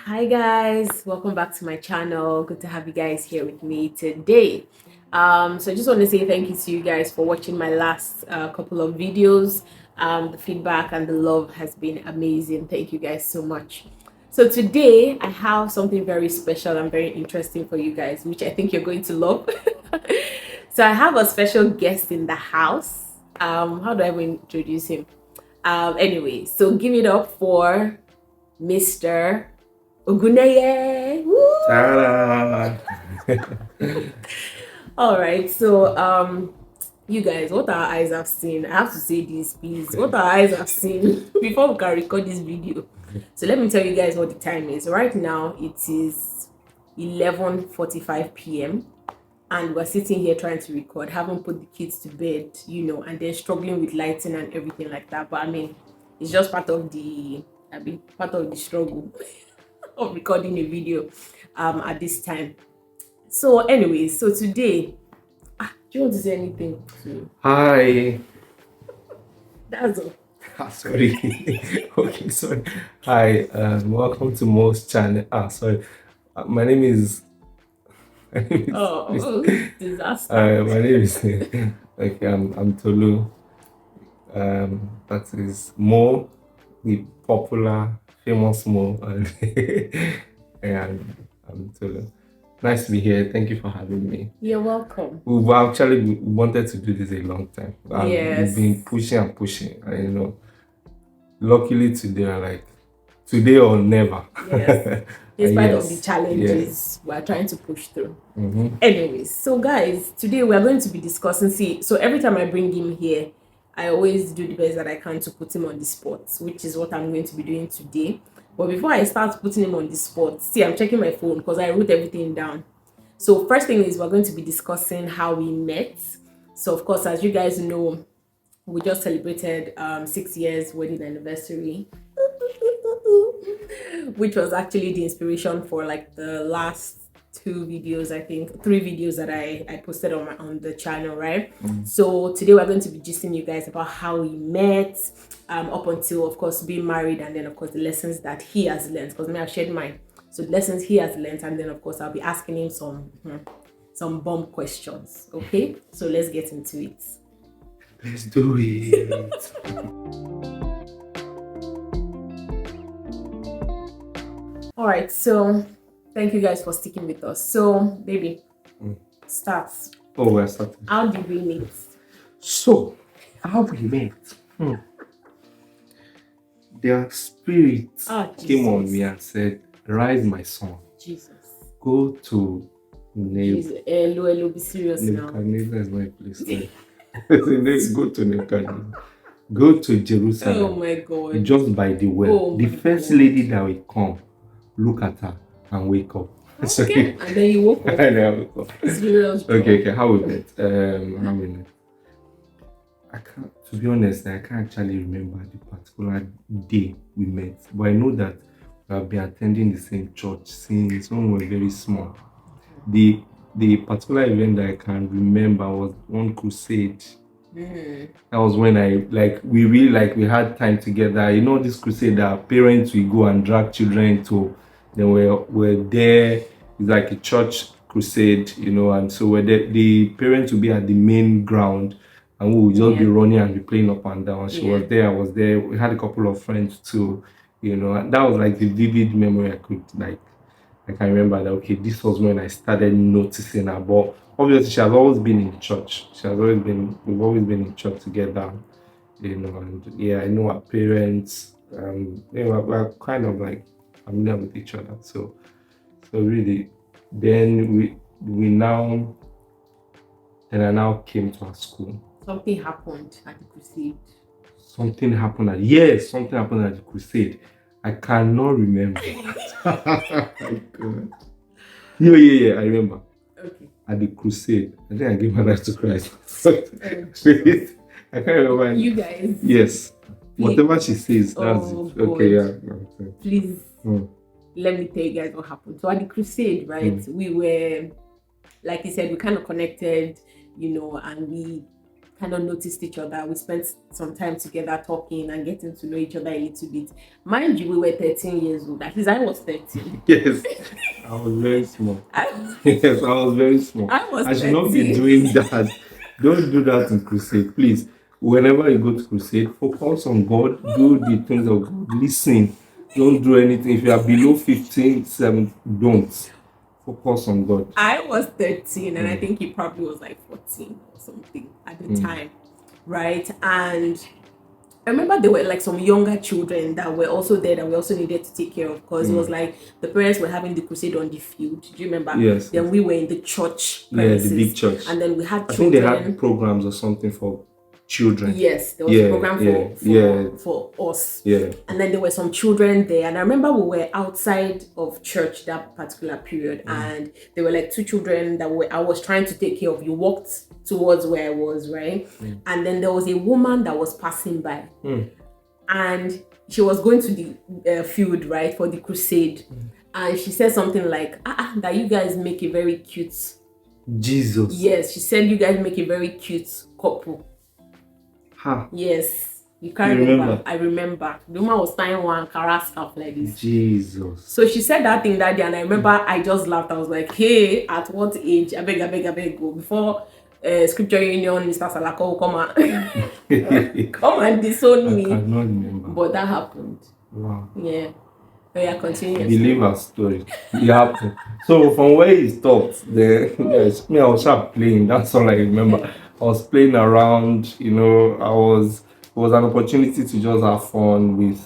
Hi guys, welcome back to my channel. Good to have you guys here with me today. So I just want to say thank you to you guys for watching my last couple of videos. The feedback and the love has been amazing. Thank you guys so much. So today I have something very special and very interesting for you guys, which I think you're going to love. So I have a special guest in the house. How do I even introduce him? Anyway, so give it up for Mr. Oguneye. Ta-da! All right, so you guys, what our eyes have seen. I have to say this, please. What our eyes have seen before we can record this video. So let me tell you guys what the time is. Right now, it is 11:45 p.m. and we're sitting here trying to record. Haven't put the kids to bed, and then struggling with lighting and everything like that. But I mean, it's just part of the struggle of recording a video at this time. So anyway, so today, do you want to say anything? Hi. That's all. Sorry. Okay, sorry. Hi, welcome to Mo's channel. Sorry. My name is. Disaster. My name is. Okay, I'm Tolu. That is Mo, the popular, famous Mo, and I'm Tolu. Nice to be here. Thank you for having me. You're welcome. We actually wanted to do this a long time. Yes. We've been pushing and pushing. And, luckily today, today or never. Yes. In spite of the challenges we're trying to push through. Anyways, so guys, today we're going to be discussing. So every time I bring him here, I always do the best that I can to put him on the spot, which is what I'm going to be doing today. But before I start putting him on the spot, I'm checking my phone because I wrote everything down. So first thing is we're going to be discussing how we met. So of course, as you guys know, we just celebrated 6 years wedding anniversary, which was actually the inspiration for like the last 3 videos that I posted on the channel, right? So today we're going to be gisting you guys about how we met, up until of course being married, and then of course the lessons that he has learned, because I've shared mine. So the lessons he has learned, and then of course I'll be asking him some bomb questions. Okay, so let's get into it. Let's do it. All right, so thank you guys for sticking with us. So, baby, start. Oh, we're starting. How did we meet? So, how we met? Their spirit came on me and said, "Rise, my son. Jesus. Go to Hello, be serious now. Nebuchadnezzar is my place. Go to Nebuchadnezzar. Go to Jerusalem. Oh my God. Just by the well. The first lady that will come, look at her and wake up." Okay. And then you woke up. And then I woke up. Serious. Okay. How we met? How we met? I can't. To be honest, I can't actually remember the particular day we met, but I know that we have been attending the same church since when we were very small. The particular event that I can remember was one crusade. That was when we had time together. You know, this crusade that parents will go and drag children to. Then we're there. It's like a church crusade, and so the parents will be at the main ground, and we would just be running and be playing up and down. She was there, I was there. We had a couple of friends too, and that was like the vivid memory I can remember that, okay, this was when I started noticing her. But obviously, she has always been in church. We've always been in church together, and I know her parents. We're kind of like familiar with each other. So really, then I now came to our school. Something happened at the crusade. Something happened at the crusade. I cannot remember. Oh, God. Yeah, I remember. Okay. At the crusade, I think I gave my life to Christ. I can't remember. You guys. Yes. Please. Whatever she says, that's it. God. Okay, yeah. Please, let me tell you guys what happened. So at the crusade, right, we were, like you said, we kind of connected, and we kind of noticed each other. We spent some time together talking and getting to know each other a little bit. Mind you, we were 13 years old. At least I was 13. Yes, I was very small. Yes, I was very small. I was I should not be 13. doing that. Don't do that in crusade, please. Whenever you go to crusade, focus on God, do the things of God, listen. Don't do anything. If you are below 15, 7, don't. Focus on God. I was 13 and I think he probably was like 14 or something at the time, right? And I remember there were like some younger children that were also there that we also needed to take care of, because it was like the parents were having the crusade on the field. Do you remember? Yes. Then we were in the church premises. Yeah, the big church. And then we had I children. think they had programs or something for children. Yes, there was a program for us. Yeah. And then there were some children there. And I remember we were outside of church that particular period. And there were like two children that I was trying to take care of. You walked towards where I was, right? And then there was a woman that was passing by. And she was going to the field, right, for the crusade. And she said something like, that you guys make a very cute... Jesus. Yes, she said you guys make a very cute couple. Ha. Yes, you can't remember. I remember. The woman was tying one Kara scarf like this. Jesus. So she said that thing that day, and I remember I just laughed. I was like, hey, at what age? I beg, go. Before Scripture Union, Mr. Salako will come and, come and disown me. I cannot remember. But that happened. Wow. Yeah. So yeah, continue. Believe her story. It happened. So from where he stopped, yes, me, I was sharp playing. That's all I remember. I was playing around, you know, it was an opportunity to just have fun with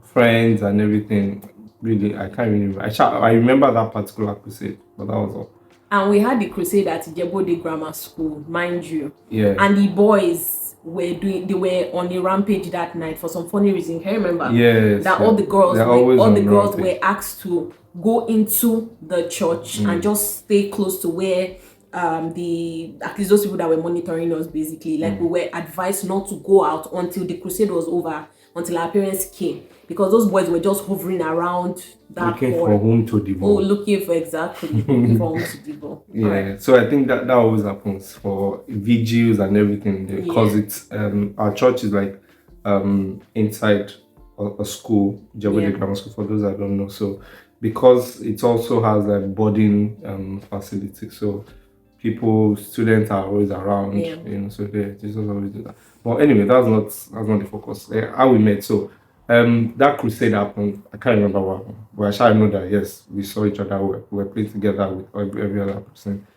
friends and everything. Really, I can't remember. I remember that particular crusade, but that was all. And we had the crusade at Ijebode Grammar School, mind you. Yeah. And the boys were on a rampage that night for some funny reason. Can you remember? Yes. That all the girls were asked to go into the church and just stay close to where at least those people that were monitoring us, basically, like we were advised not to go out until the crusade was over, until our parents came, because those boys were just hovering around that looking for whom to devour. Looking for whom to devour. Yeah. Right. So I think that always happens for vigils and everything, because it's our church is like inside a school, Ijebode Grammar School, for those that don't know. So because it also has a boarding facility, so students are always around, you know, so they just always do that. But anyway, that's not the focus. How we met. So that crusade happened. I can't remember what happened, but I shall know that yes, we saw each other. We were playing together with every other person.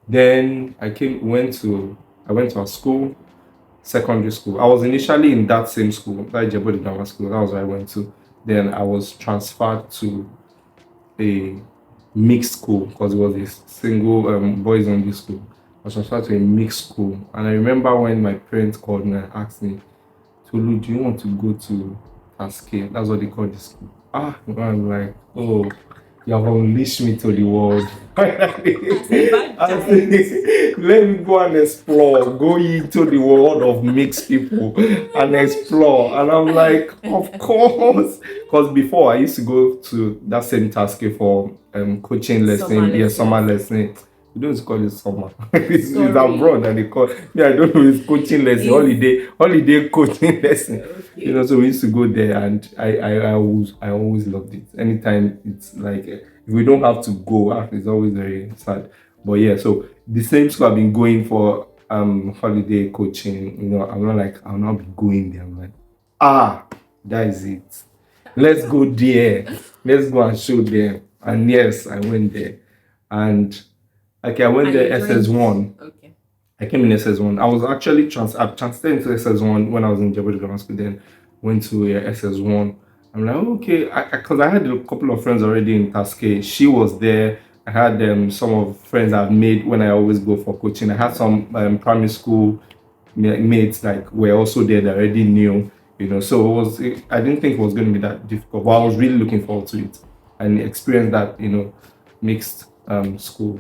Then I went to a school, secondary school. I was initially in that same school, that Ijebode Grammar School. That was where I went to. Then I was transferred to a mixed school, because it was a single boys only school. I was transferred to a mixed school, and I remember when my parents called me and asked me, Tolu, do you want to go to Taske? That's what they call the school. I'm like, oh, you have unleashed me to the world. Let me go and explore. Go into the world of mixed people and explore. And I'm like, of course. Because before I used to go to that same Taske for coaching lesson, summer lesson. You don't call it summer. It's abroad and they call it. Yeah, I don't know, it's coaching lesson, holiday coaching lesson. Okay. You know, so we used to go there, and I always loved it. Anytime it's like, if we don't have to go, it's always very sad. But yeah, so the same school I've been going for holiday coaching, you know, I'm not like, I'll not be going there. I'm like, that is it. Let's go there. Let's go and show them. And yes, I went there. And I went there SS1. Okay. I came in SS1. I was actually I transferred into SS1 when I was in Ijebode Grammar School. Then went to SS1. I'm like, okay, because I had a couple of friends already in Taske. She was there. I had some of friends I've made when I always go for coaching. I had some primary school mates that were also there that already knew, you know. So I didn't think it was going to be that difficult, but I was really looking forward to it and experience that, you know, mixed school.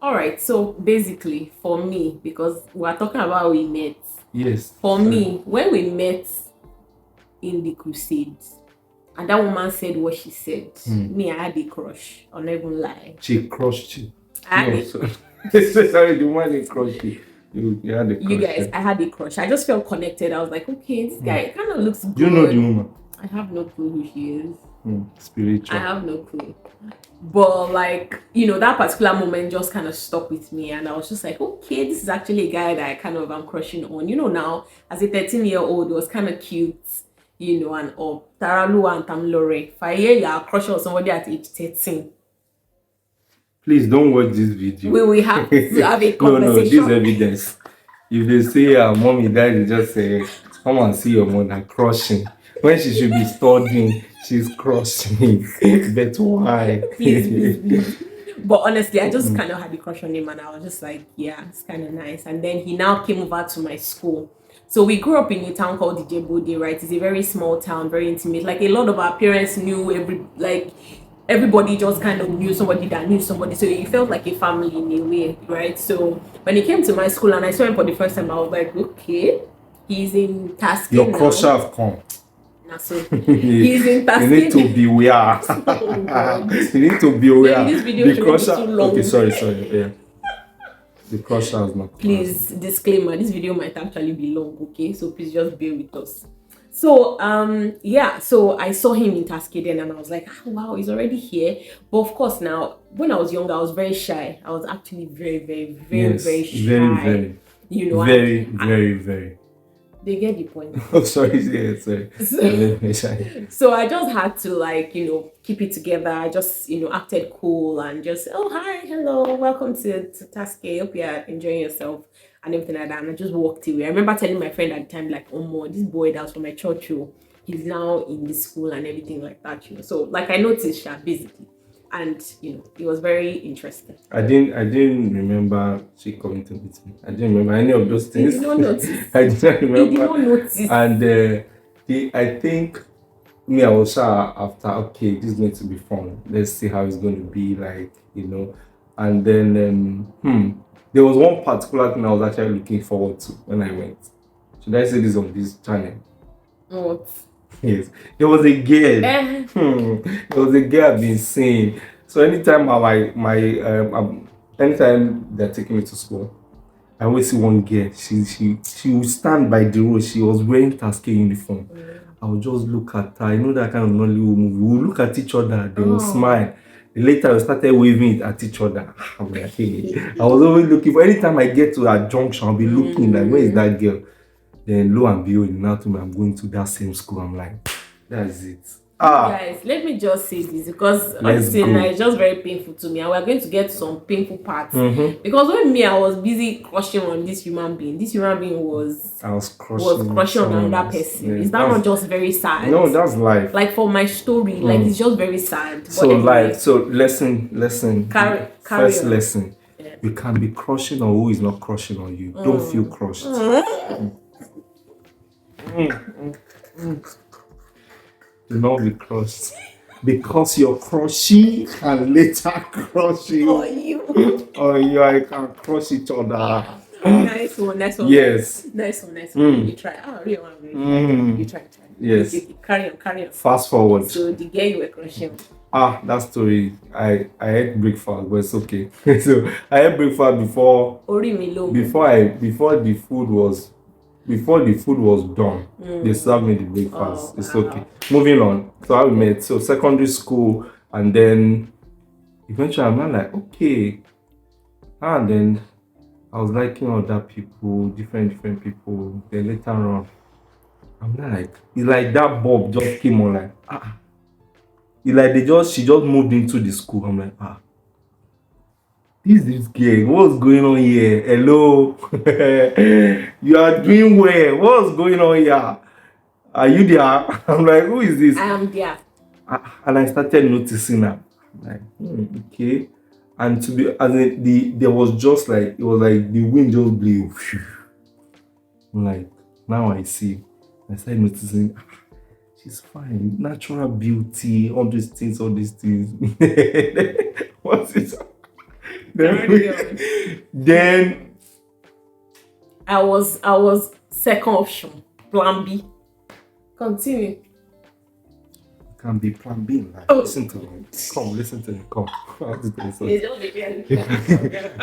All right, so basically for me, because we're talking about how we met. Yes. For me, when we met in the crusades, and that woman said what she said, me, I had a crush. I'll not even lie. She crushed you. I had sorry, the woman crushed you. You had a crush. You guys, I had a crush. I just felt connected. I was like, okay, this guy kind of looks good. Do you know the woman? I have no clue who she is. Spiritual. I have no clue. But like, you know, that particular moment just kind of stuck with me, and I was just like, okay, this is actually a guy that I kind of am crushing on. You know, now as a 13-year-old, it was kind of cute, you know, and Taralu and Tamilore. If I hear you're crushing on somebody at age 13, please don't watch this video. we will have to have a conversation. No, this is evidence. If they say mommy died, they just say, come and see your mother crushing. When she should be studying, she's crushing. That's why. Please. But honestly, I just kind of had a crush on him, and I was just like, yeah, it's kind of nice. And then he now came over to my school. So we grew up in a town called Dijebode, right? It's a very small town, very intimate. Like a lot of our parents knew everybody just kind of knew somebody that knew somebody. So you felt like a family in a way, right? So when he came to my school and I saw him for the first time, I was like, okay, he's in Tasking. Your crusher have come. So he's in Tasking. You need to beware. You need to beware. This video the crusher. Be too long. Okay, sorry. Yeah. The crusher has not. Please, disclaimer, this video might actually be long, okay? So please just bear with us. So yeah, so I saw him in Taskeden and I was like, oh, wow, he's already here. But of course, now when I was younger, I was very shy. I was actually very shy. Very, you know, very. They get the point. Oh, sorry. Yeah, sorry. So I just had to, like, you know, keep it together. I just, you know, acted cool and just, oh, hi, hello, welcome to Taske. Hope you're enjoying yourself and everything like that. And I just walked away. I remember telling my friend at the time, like, oh, more, this boy that was from my church, he's now in the school and everything like that, you know. So, like, I noticed her basically. And, you know, it was very interesting. I didn't remember she coming to meet me. I didn't remember any of those things. You did not notice. I didn't remember. You did not notice. And I think me, I was sure after, okay, this is going to be fun. Let's see how it's going to be, like, you know. And then, there was one particular thing I was actually looking forward to when I went. Should I say this on this channel? What? Yes, there was a girl. There was a girl I've been seeing. So anytime anytime they're taking me to school, I always see one girl. She would stand by the road. She was wearing Taske uniform. I would just look at her. You know that kind of Nollywood movie. We would look at each other. They would smile. Later, we started waving at each other. I'm like, hey. I was always looking for. Anytime I get to that junction, I'll be looking like, where is that girl? Then lo and behold, now to me, I'm going to that same school. I'm like, that's it. Guys, let me just say this because honestly, it's just very painful to me, and we're going to get some painful parts. Because when I was busy crushing on this human being was crushing on another person. Yeah, is that not just very sad? No, that's life. Like for my story, like it's just very sad. So anyway, lesson. First on. Lesson. Yeah. You can be crushing on who is not crushing on you. Don't feel crushed. Do not be crushed. Because your crushing can later crush you. Or you can crush each other. Nice one. Yes. Nice one. You try. You try. Yes. Carry on. Fast forward. So the girl you were crushing. That story. I ate breakfast, but it's okay. So I ate breakfast before the food was done. They served me the breakfast. It's okay. Moving on. So I met. So secondary school, and then eventually I'm not like, okay. And then I was liking other people, different people. Then later on, I'm not like, it's like that bulb just came on, like, It's like she just moved into the school. I'm like, this girl, what's going on here? Hello. You are doing well. What's going on here? Are you there? I'm like, who is this? I am there. And I started noticing her. I'm like, okay. And to be there was just like, it was like the wind just blew. I'm like, now I see. I started noticing, she's fine. Natural beauty, all these things. What's it? Then I was second option, plan B. Continue. You can be plan B. Like, listen to me. Listen to me. Come.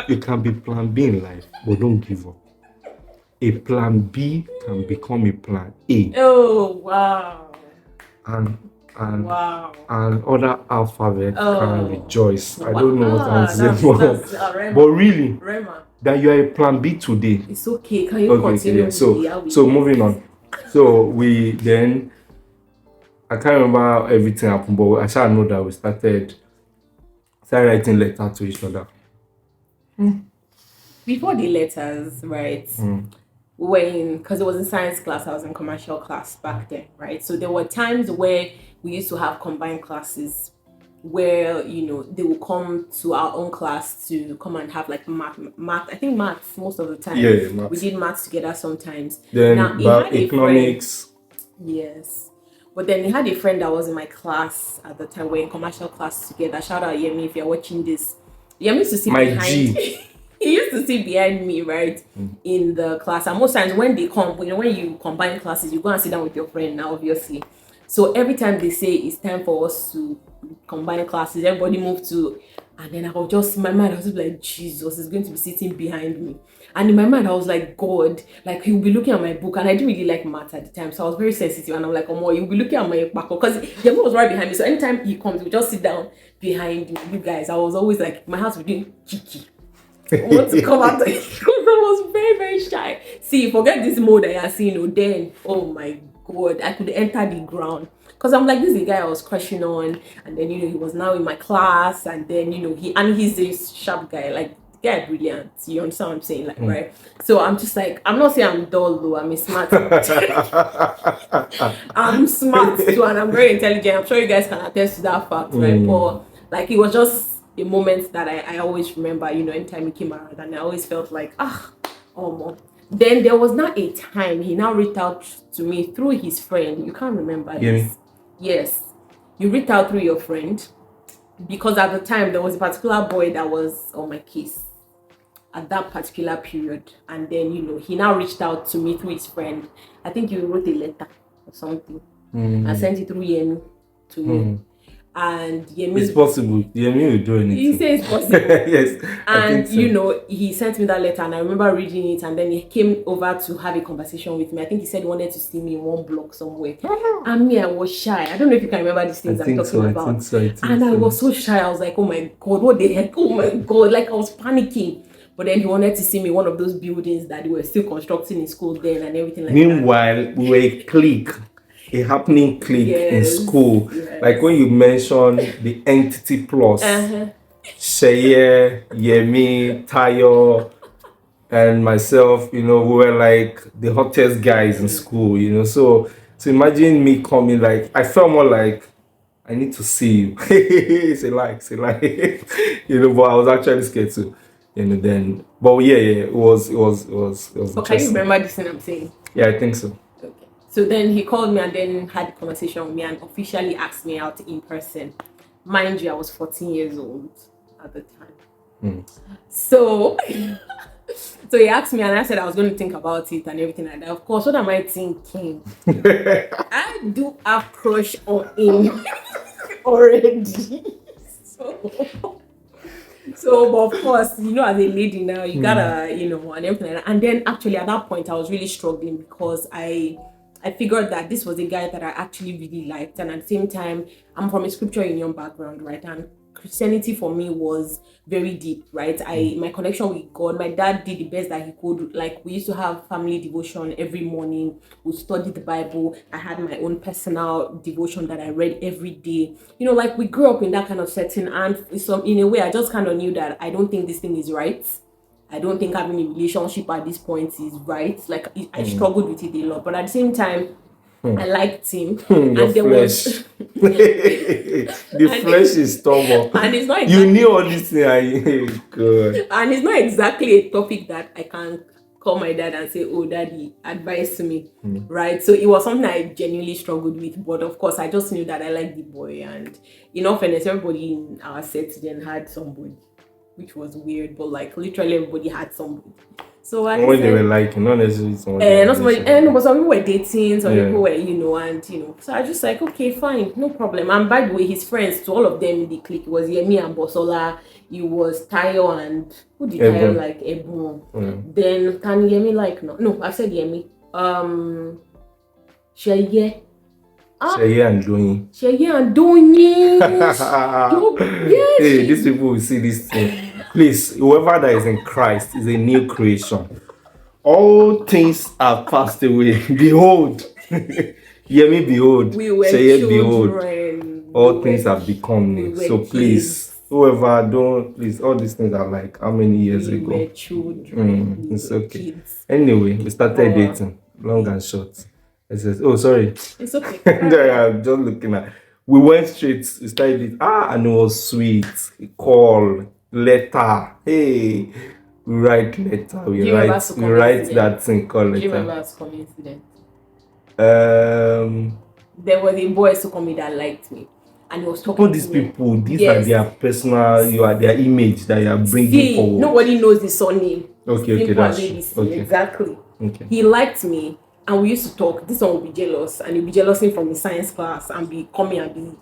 You can be plan B in life, but don't give up. a plan B can become a plan A. Oh wow. And Wow. and other alphabet can rejoice. I don't know what I'm saying, Rema. but really, Rema. that you are a plan B today. It's okay. Can you continue? Yeah. So moving on. So we then, I can't remember how everything happened, but I shall know that we started writing letters to each other. Before the letters, right? When, because it was in science class, I was in commercial class back then, right? So there were times where we used to have combined classes where, you know, they will come to our own class to come and have like math. I think maths most of the time. Yeah, maths. We did maths together sometimes. Then now, about economics. Yes. But then he had a friend that was in my class at the time. We're in commercial class together. Shout out Yemi if you're watching this. Yemi used to sit My behind. G. He used to sit behind me, right, in the class. And most times when they come, you know, when you combine classes, you go and sit down with your friend now, obviously. So every time they say it's time for us to combine classes, everybody move to, and then I was just, in my mind, I was just like, Jesus is going to be sitting behind me. And in my mind, I was like, God, like he'll be looking at my book. And I didn't really like math at the time. So I was very sensitive. And I'm like, oh, more, you'll be looking at my back. Because the book was right behind me. So anytime he comes, we just sit down behind you guys. I was always like, my house was doing kiki. I want to come out because I was very, very shy. See, forget this mode that you're seeing. Then, oh my God, I could enter the ground. Because I'm like, this is the guy I was crushing on. And then, you know, he was now in my class. And then, you know, he's this sharp guy. Like, yeah, brilliant. You understand what I'm saying? Like, right? So I'm just like, I'm not saying I'm dull though. I'm smart. I'm smart too, and I'm very intelligent. I'm sure you guys can attest to that fact, right? But like, it was just a moment that I always remember, you know, anytime he came around, and I always felt like, oh more. Then there was not a time he now reached out to me through his friend. You can't remember this. Yes. You reached out through your friend because at the time there was a particular boy that was on my case at that particular period. And then, you know, he now reached out to me through his friend. I think you wrote a letter or something. I sent it through Yemi to me. And Yemi, it's possible. Yemi will do anything. He says it's possible. Yes. And so, you know, he sent me that letter, and I remember reading it. And then he came over to have a conversation with me. I think he said he wanted to see me in one block somewhere. And me, I was shy. I don't know if you can remember these things I'm talking about. I was so shy. I was like, oh my God, what the heck? Oh my God! Like I was panicking. But then he wanted to see me in one of those buildings that they were still constructing in school then and everything like Meanwhile, that. we were a clique. A happening clique in school. Like when you mention the entity plus Sheye, Yemi, Tayo, and myself, you know, we were like the hottest guys in school, you know. So imagine me coming, like I felt more like I need to see you. Say like, you know, but I was actually scared too. You know, then but yeah, it was But can you remember this thing I'm saying? Yeah, I think so. So then he called me and then had a conversation with me and officially asked me out in person. Mind you, I was 14 years old at the time. So he asked me and I said I was going to think about it and everything like that. Of course, what am I thinking? I do have crush on him already. So, but of course, you know, as a lady now, you gotta, you know, and everything like that. And then actually at that point, I was really struggling because I figured that this was a guy that I actually really liked. And at the same time, I'm from a scripture union background, right? And Christianity for me was very deep, right? My connection with God, my dad did the best that he could. Like we used to have family devotion every morning. We studied the Bible. I had my own personal devotion that I read every day. You know, like we grew up in that kind of setting. And in a way, I just kind of knew that I don't think this thing is right. I don't think having a relationship at this point is right. Like I struggled with it a lot, but at the same time, I liked him. And there was the flesh is stubborn. And it's not exactly, you knew all this thing. God. And it's not exactly a topic that I can call my dad and say, "Oh, daddy, advise to me," right? So it was something I genuinely struggled with. But of course, I just knew that I liked the boy, and in all fairness, everybody in our set then had somebody, which was weird, but like literally everybody had somebody. So I When they were said, liking, not necessarily someone they were not somebody, relationship. no, but some people were dating, some Yeah. people were, and. So I just like, okay, fine, no problem. And by the way, his friends, to all of them in the clique, it was Yemi and Bosola, it was Tayo and who did Tayo Ebon. like? Ebon. Yeah. Then can Yemi like no, I said Yemi. Sheye. Sheye and Doyin. Sheye and Donyi. Yes. Hey, these people will see this thing. Please, whoever that is in Christ is a new creation. All things are passed away. Behold. Hear me, behold. We were Sheye, behold. children. All things have become new. we So were please, whoever don't, please, all these things are like how many years We ago? were children. We It's were okay. kids. Anyway, we started dating, long and short. I said, oh, sorry. It's okay. I'm just looking at. We went straight. We started it. And it was sweet. A call, letter. Hey, we write letter. We write that thing called Do you remember letter. as coincidence? There was a boy to me that liked me, and he was talking all to these me. people, these Yes. are their personal, you are their image that you are bringing forward. Nobody knows the surname. Okay, Simple that's as true. ABC. Okay. Exactly. Okay. He liked me, and we used to talk. This one would be jealous, and he'd be jealous from his science class and be coming and be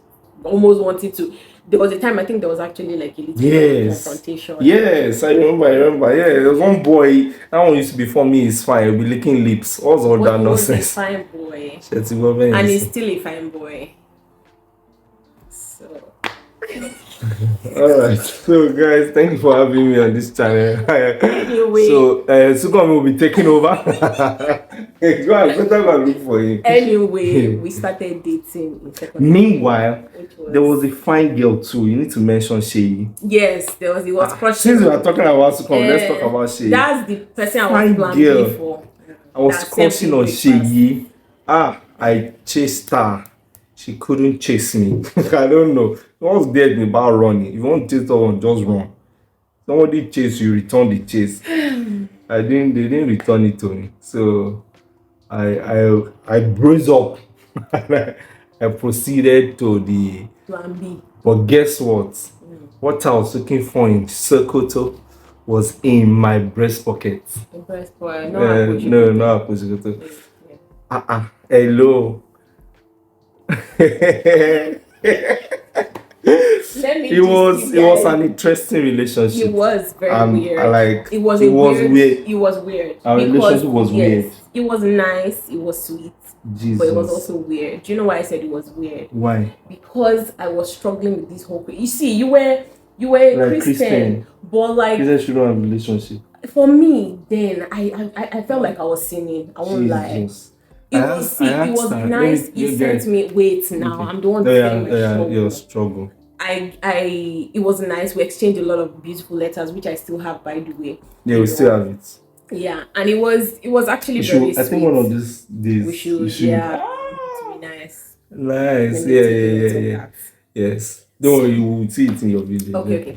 almost wanting to. There was a time I think there was actually like a little confrontation. Yes, I remember. Yeah, there was one boy. That one used to be for me. Is fine. He'll be licking lips. What's all that nonsense? He was a fine boy, and and he's still a fine boy. So. Alright, so guys, thank you for having me on this channel. Anyway, so Sukomi will be taking over. Go and look for him. Anyway, we started dating in secondary. Meanwhile, there was a fine girl too. You need to mention Shay. Yes, there was. It was crushing. Since we are talking about Sukomi, let's talk about Shay. That's the person I was planning for. I was crushing on Shay. I chased her. She couldn't chase me. I don't know. What's dead about running? If you want to chase someone, just run. Somebody chase you, return the chase. They didn't return it to me. So I brace up. I proceeded to the plan B. But guess what? What I was looking for in Sokoto was in my breast pocket. Breast pocket? No, not Sokoto. Hello. It was an interesting relationship. It was very weird. It was weird. Our relationship was weird. It was nice. It was sweet. Jesus. But it was also weird. Do you know why I said it was weird? Why? Because I was struggling with this whole. You see, you were like Christian, but like Christian shouldn't have a relationship. For me, then I felt like I was sinning. I won't lie. It was nice. He sent me. Wait, now I'm the one saying your struggle. It was nice. We exchanged a lot of beautiful letters, which I still have, by the way. Yeah, we still have it. Yeah, and it was actually very sweet. I think one of these days we should. Yeah, to be nice. Nice. Yeah. Yes. Don't worry, you will see it in your video. Okay.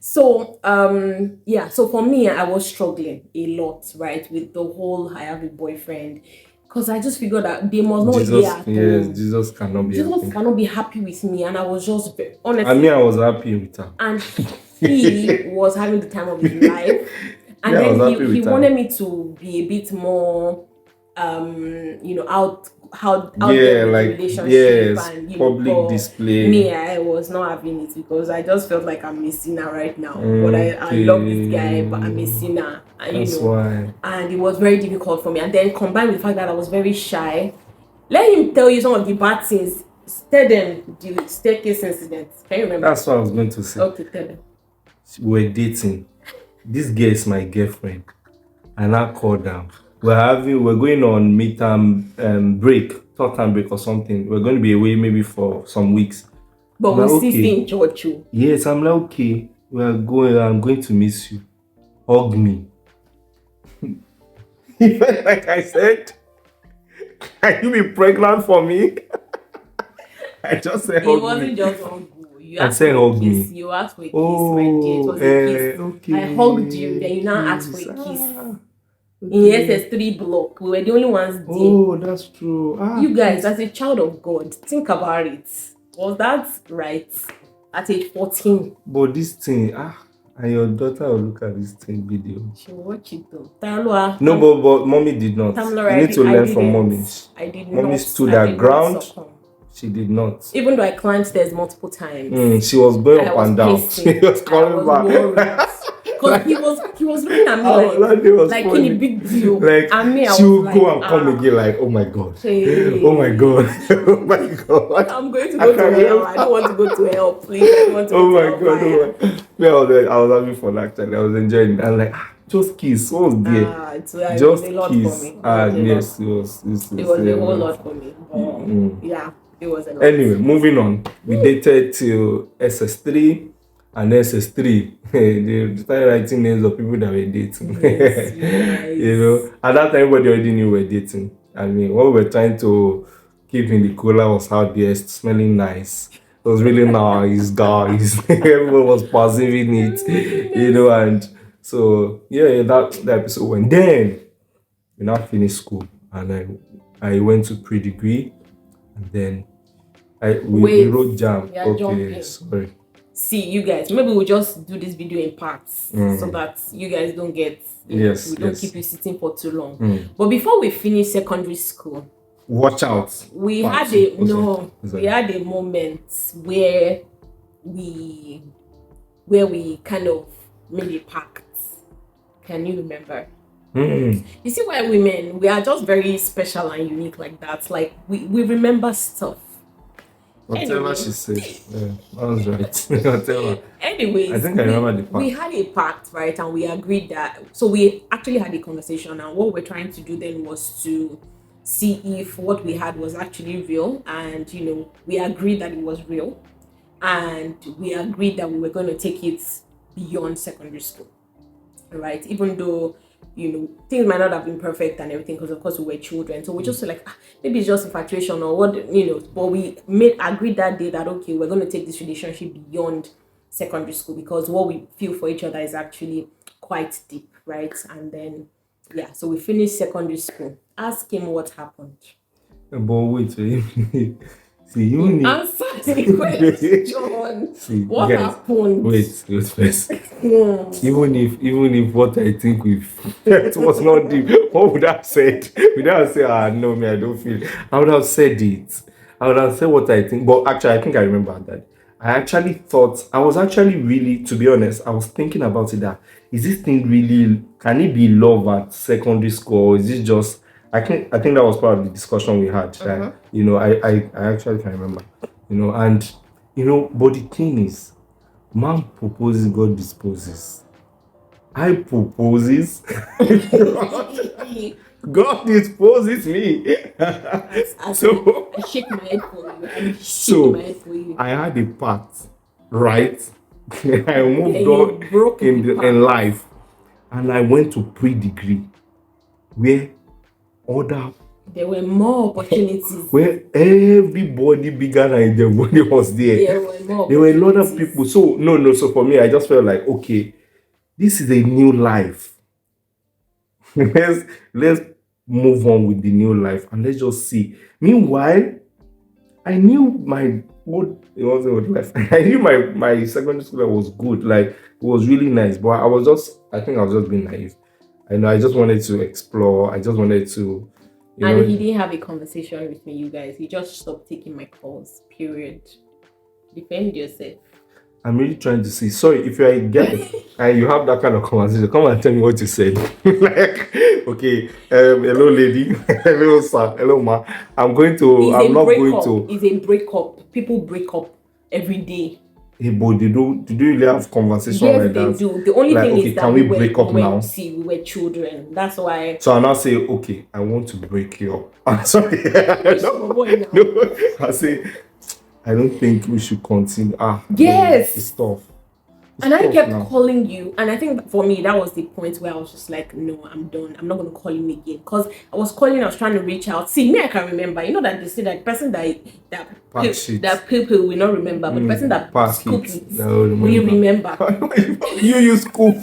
So so for me, I was struggling a lot, right, with the whole I have a boyfriend. Because I just figured that they must not be happy. Yes, Jesus cannot be happy with me. And I was just, honestly. I was happy with her. And he was having the time of his life. And then he wanted me to be a bit more, out there in relationship and public display. Me, I was not having it because I just felt like I'm missing her right now. But I love this guy, but I'm missing her. And That's why. And it was very difficult for me. And then combined with the fact that I was very shy, let him tell you some of the bad things. Tell them the staircase incident. Can you remember? That's what I was going to say. Okay, tell them. We're dating. This girl is my girlfriend. And I called her. We're going on midterm break, third time break or something. We're going to be away maybe for some weeks. But we'll still stay in church. Yes, I'm like, okay. I'm going to miss you. Hug me. Like I said, can you be pregnant for me? I just said hug me. It wasn't just hug you. I said hug me. You asked for a kiss, my dear. It was a kiss. Okay. I hugged you, then you now asked for a kiss. In SS3 block, we were the only ones there. Oh, that's true. You guys, as a child of God, think about it. Was that right? At age 14. But this thing, And your daughter will look at this thing video. She watch it though. Talua, No, but mommy did not. Tamlora, You need to learn from mommy. I did Mommy not. stood I her did not ground. succumb. She did not. Even though I climbed stairs multiple times. She was going I up was and down. pacing. She was coming back. Because he was looking at me like funny. in a big deal. Like, and me, I she was would like, go and come again, like, oh my god. Hey. Oh my god. Oh my god. I'm going to go to hell. I don't want to go to hell, please. I don't want to Oh go my to god. hell. Oh my. I was having fun actually. I was enjoying it. I'm like, just kiss. What was there? It Just was a lot kiss. for me. Yes, it was. It was a whole lot for me. Yeah, it was a lot. Anyway, moving on. We dated till SS3 and SS3. They started writing names of people that were dating. Yes. You know, at that time, everybody already knew we were dating. I mean, what we were trying to keep in the cooler was how they're smelling nice. It was really nice, guys. Everyone was perceiving it, you know, and so yeah, that episode went. Then we now finished school, and I went to pre-degree, and then we wrote jam. Okay, jumping. sorry. See, you guys, maybe we'll just do this video in parts so that you guys don't get, we don't keep you sitting for too long. But before we finish secondary school, watch out. We had a moment where we kind of made a pact. Can you remember? You see why women, we are just very special and unique like that. Like we remember stuff. Whatever she said, yeah, that was right. Whatever. Anyways, I think I remember the pact. We had a pact, right? And we agreed that, so we actually had a conversation, and what we're trying to do then was to see if what we had was actually real. And, we agreed that it was real. And we agreed that we were going to take it beyond secondary school, right? Even though, things might not have been perfect and everything, because of course we were children. So we just like, maybe it's just infatuation or what, but we agreed that day that, okay, we're going to take this relationship beyond secondary school, because what we feel for each other is actually quite deep, right? And then, so we finished secondary school. Ask him what happened. But wait, see, you need answer the question. See, what guys, happened? Wait first. Even if what I think it was not deep, what would I have said? Would I have said, no, me, I don't feel. I would have said it. I would have said what I think. But actually, I think I remember that. I actually thought, I was actually really, to be honest, I was thinking about it that, is this thing really, can it be love at secondary school? Or is it just, I think that was part of the discussion we had. That, I actually can remember. And, but the thing is, man proposes, God disposes. I proposes. God disposes me. So I shake my head for you. I had a path, right? I moved on in life, and I went to pre-degree, where there were more opportunities. Where everybody bigger than everybody was there. There were a lot of people. So so for me, I just felt like, okay, this is a new life. let's move on with the new life and let's just see. Meanwhile, I knew my life. I knew my secondary school was good. Like, it was really nice. But I think I was just being naive. I just wanted to explore. I just wanted to. And he didn't have a conversation with me, you guys. He just stopped taking my calls. Period. Defend yourself. I'm really trying to see. Sorry, if you're a guy and you have that kind of conversation, come and tell me what you said. Like, okay, hello lady, hello sir, hello ma. It's a breakup. People break up every day. Hey, but they do really have conversation like that? Yes, they do. The only thing is that can we break up now? See, we were children. That's why. So I now say, okay, I want to break you up. I'm sorry. No, I say, I don't think we should continue. Yes. It's tough. And I kept calling you, and I think for me that was the point where I was just like, no, I'm done. I'm not going to call him again, because I was to reach out. See, me, I can remember. You know that they say that person that people will not remember, but the person that scooped it will remember. You use scoop.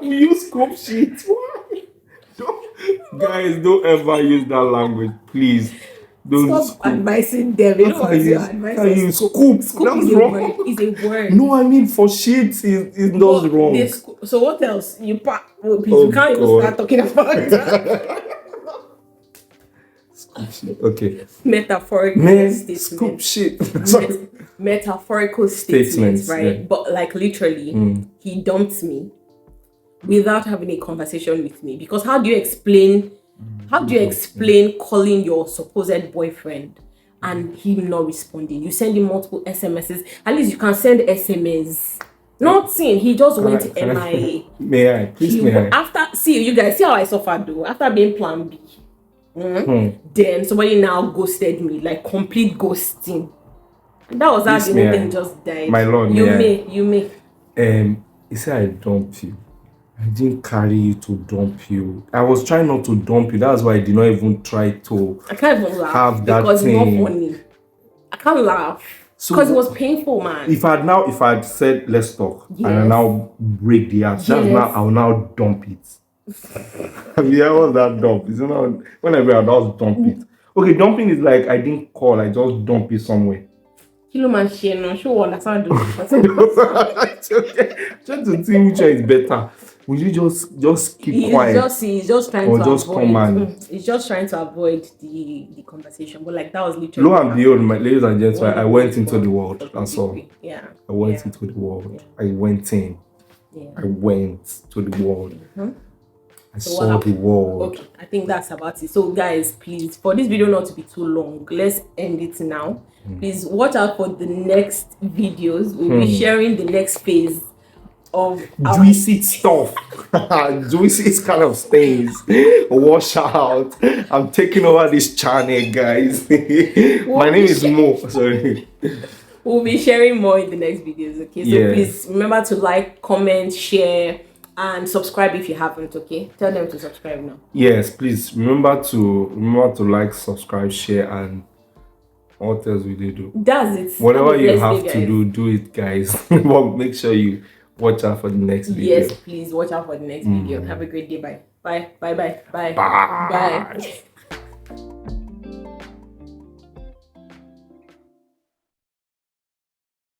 You use scoop sheet. Guys, don't ever use that language, please. Don't Stop advising them. You know How what can your you, advice how you is. scoop? Scoop That's is a wrong. word. Is a word. No, I mean for shit is not But wrong. so what else? You please, Oh, we can't even God. start talking about that. Scoop shit. Okay. Metaphorical Man, statements. scoop shit. Sorry. Metaphorical statements, right? Yeah. But like literally, he dumped me without having a conversation with me. Because how do you explain calling your supposed boyfriend and him not responding? You send him multiple SMSs. At least you can send SMS. Nothing. He just went MIA. May I? Please, may I? After, see, you guys, see how I suffered though. After being plan B. Then somebody now ghosted me, like complete ghosting. And that was how the whole thing just died. My lord, you may. He said I dump you. I didn't carry you to dump you. I was trying not to dump you. That's why I did not even try to. I can't even laugh have that because thing. it's not funny. I can't laugh because it was painful, man. If I'd said let's talk and I now break the ass, that's now I'll now dump it. Yeah, what's that dump? It's not whenever I'll just dump it. Okay, dumping is like I didn't call, I just dump it somewhere. Kilo man, she no show understand. Trying to think which one is better. Would you just keep quiet? He's just trying or to just avoid. Come and, he's just trying to avoid the conversation. But like that was literally. Lo and behold, my ladies and gentlemen, I went into the world. That's all. Yeah. I went into the world. Yeah. I went in. Yeah. I went to the world. I saw the world. Okay, I think that's about it. So guys, please, for this video not to be too long, let's end it now. Please watch out for the next videos. We'll be sharing the next phase of juicy stuff. Juicy kind of things. Wash out. I'm taking over this channel, guys. My name is Mo. Sorry. We'll be sharing more in the next videos, okay? So please remember to like, comment, share, and subscribe if you haven't, okay? Tell them to subscribe now. Yes, please remember to like, subscribe, share, and what else will they do? That's it. Whatever you have to do it, guys. But make sure you watch out for the next video. Yes, please watch out for the next video. Have a great day. Bye. Bye. Bye. Bye. Bye. Bye.